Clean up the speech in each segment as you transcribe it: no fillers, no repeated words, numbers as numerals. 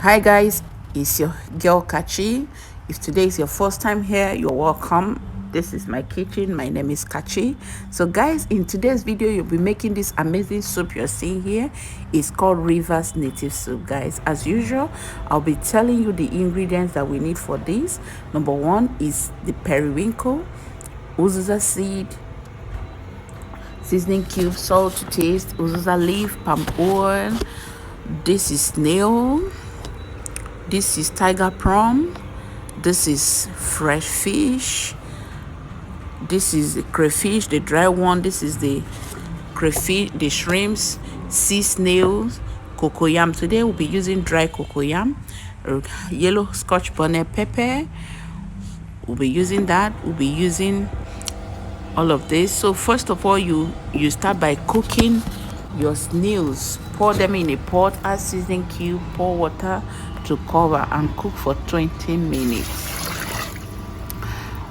Hi guys, it's your girl Kachi. If today is your first time here, you're welcome. This is my kitchen. My name is Kachi. So guys, in today's video you'll be making this amazing soup you're seeing here. It's called Riversnativesoup, guys. As usual, I'll be telling you the ingredients that we need for this. Number one is the periwinkle, uziza seed, seasoning cube, salt to taste, uziza leaf, palm oil. This is snail. This is tiger prawn. This is fresh fish. This is the crayfish, the dry one. This is the crayfish, the shrimps, sea snails, cocoyam. Today we'll be using dry cocoyam, yellow scotch bonnet pepper. We'll be using that. We'll be using all of this. So first of all, you start by cooking your snails. Pour them in a pot, add seasoning cube, pour water to cover and cook for 20 minutes.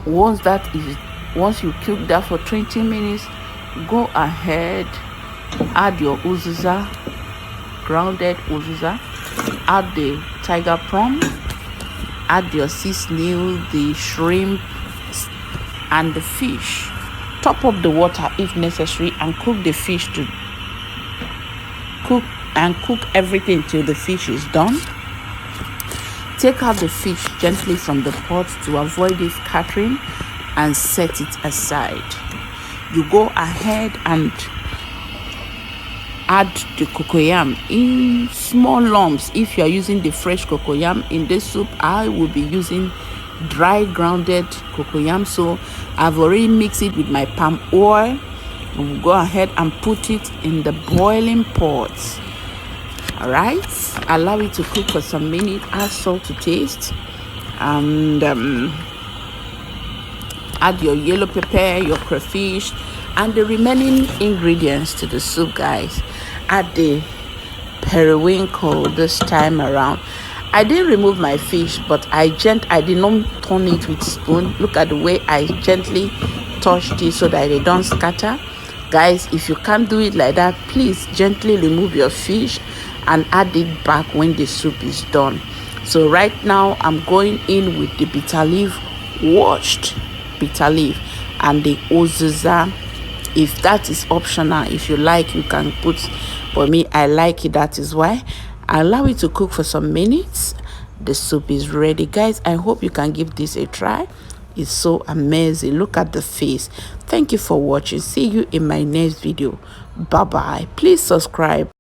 Once you cook that for 20 minutes, go ahead, add your uziza, grounded uziza, add the tiger prawn, add your sea snail, the shrimp and the fish. Top up the water if necessary and cook the fish to cook everything till the fish is done. Take out the fish gently from the pot to avoid it scattering and set it aside. You go ahead and add the cocoyam in small lumps. If you are using the fresh cocoyam in this soup, I will be using dry grounded cocoyam, so I've already mixed it with my palm oil. We'll go ahead and put it in the boiling pot. All right, allow it to cook for some minutes. Add salt to taste and add your yellow pepper, your crayfish and the remaining ingredients to the soup, guys. Add the periwinkle this time around. I didn't remove my fish, but I did not turn it with spoon. Look at the way I gently touched it so that they don't scatter. Guys, if you can't do it like that, please gently remove your fish and add it back when the soup is done. So right now I'm going in with the bitter leaf, washed bitter leaf, and the uziza. If that is optional, if you like, you can put, for me I like it, that is why. Allow it to cook for some minutes. The soup is ready, guys. I hope you can give this a try. It's so amazing. Look at the face. Thank you for watching. See you in my next video. Bye bye. Please subscribe.